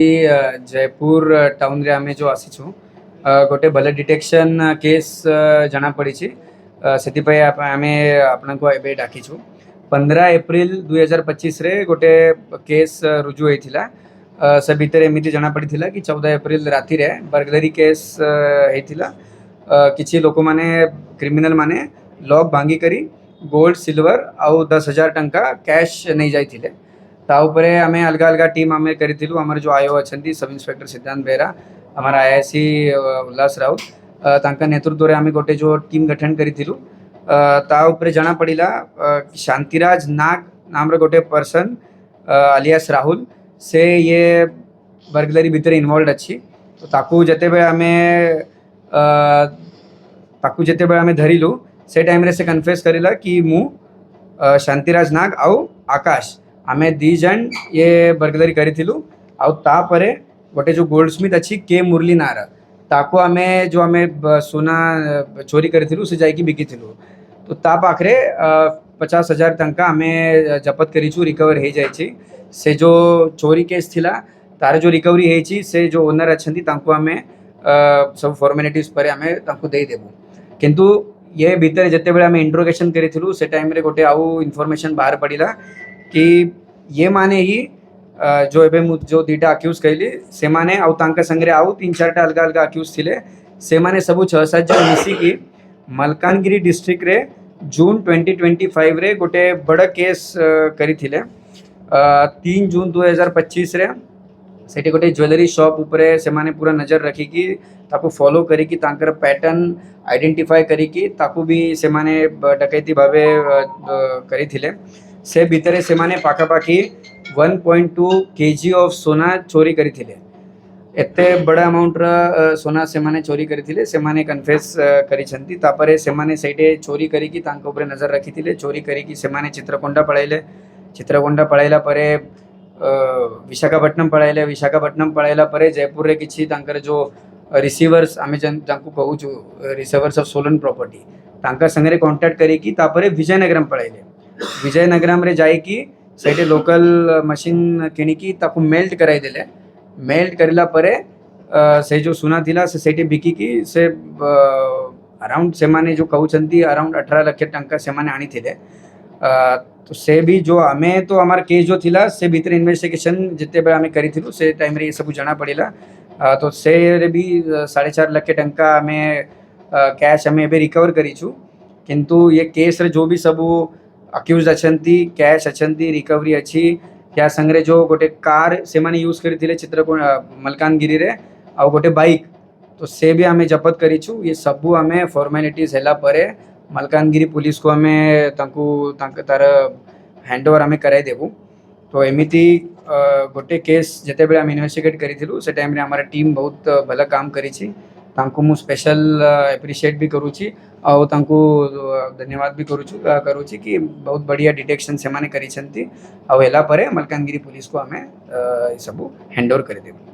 Jaipur town रे आमे जो आसीछु गोटे भले डिटेक्शन केस जना पड़ी से आमे आपन को एबे डाकीछु 15 एप्रिल 2025 रे गोटे केस रुजु होइथिला। से भितर एमिति जना पड़ीथिला कि 14 एप्रिल राति रे बर्गलरी केस हेतिला। किछि लोक माने क्रिमिनल माने लॉक भांगी करी गोल्ड सिल्वर आउ 10,000 टंका कैश नहीं जाइथिले। ता उपरे आमे अलग अलग टीम आमे करिथिलु। हमर जो आयो अछंती सब इंस्पेक्टर सिद्धांत बेहरा, हमारा आईआईसी उल्लास राउत, तांका नेतृत्व रे आमे गोटे जो टीम गठन करिथिलु। ता उपरे जाना पड़िला शांतिराज नाग नाम रे गोटे पर्सन अलियास राहुल से ये बर्गलरी भितर इन्वॉल्व अछि। तो ताकू जतेबे आमे धरिलु से टाइम रे से कन्फेस करिला कि मु शांतिराज नाग आउ आकाश आमे दी जन ये बर्गलरी करिथिलु। आउ तापरे गोटे जो गोल्डस्मिथ अच्छी के मुरली नार ताको आमे जो आमे सोना चोरी करिथिलु से जाइकी बिकिथिलु। तो ता पाखरे 50,000 टंका आमे जपत करिछु, रिकवर हे जाइछि। से जो चोरी केस थिला तार जो रिकवरी हेछि से जो ओनर अछंती तांको आमे सब फॉर्मेलिटीज पर आमे तांको देई देबु। किंतु ये भीतर जते बेले आमे इंट्रोगेशन करिथिलु से टाइम रे गोटे आउ इन्फॉर्मेशन बाहर पड़िला कि ये माने ही जो एबे जो दीटा अक्यूज कहली से माने आउ तांका संगरे आउ 3-4 टा अलग अलग अक्यूज थिले। से माने सबु 6-7 जन मिसी की मलकानगिरी डिस्ट्रिक्ट रे जून 2025 रे गोटे बड़ केस करिथिले। 3 जून 2025 रे सेठी गोटे ज्वेलरी शॉप उपरे से माने पूरा नजर रखी कि ताको फॉलो करी कि तांकर पैटर्न आइडेंटिफाई करी कि ताको भी से माने डकैती भावे करिथिले। से भितरे से माने पाखापाखि 1.2 kg ऑफ सोना चोरी करिथिले। एते बड़ा अमाउंट रा सोना से माने चोरी करिथिले। से माने कन्फेस करिसंती। तापरे से माने सेटे चोरी करी कि तांको ऊपर नजर रखिथिले। चोरी करी कि से माने चित्रकोंडा पळाइले। चित्रकोंडा पळाइला परे विशाखापट्टनम पळाइले। विशाखापट्टनम पळाइला परे जयपुर रे किछि तांकर जो रिसीवर्स आमे जांको कहू जो रिसीवर्स ऑफ स्टोलन प्रॉपर्टी तांका संगरे कांटेक्ट करी कि तापरे विजयनगरम पळाइले। विजयनगरम रे जाई कि सेटे लोकल मशीन किनिकी ताको मेल्ट कराई देले। मेल्ट करिला परे से जो सुना थिला से सेटे बिकी कि से अराउंड से माने जो कहउछंती अराउंड 18 लाख टंका से माने आनी थिले। तो से भी जो हमें तो हमार केस जो थिला से भीतर इन्वेस्टिगेशन जिते बे हमें करिथिलु से टाइम रे ये सब जाना पड़िला। तो से रे भी 4.5 लाख टंका हमें कैश हमें एबे रिकवर करिछु। किंतु ये केस रे जो भी सब अक्यूज अछंती कैश अछंती रिकवरी अच्छी या संगरे जो गोटे कार से माने यूज करिथिले चित्रकोण मलकानगिरी रे आ गोटे बाइक तो से भी हमें जपत करिछु। ये सबू हमें फॉर्मेलिटीज हैला परे मलकानगिरी पुलिस को हमें तार हैंडओवर हमें कराई देबू। तो एमिति गोटे केस जते बेले हम इन्वेस्टिगेट करिथिलु से टाइम रे हमारा टीम बहुत भला काम करिछि। तांको मु स्पेशल एप्रिशिएट भी करूछि और तांको धन्यवाद भी करूछि कि बहुत बढ़िया डिटेक्शन से माने करिसंती। आ हेला परे मलकानगिरी पुलिस को हमें सब हैंडओवर कर देबू।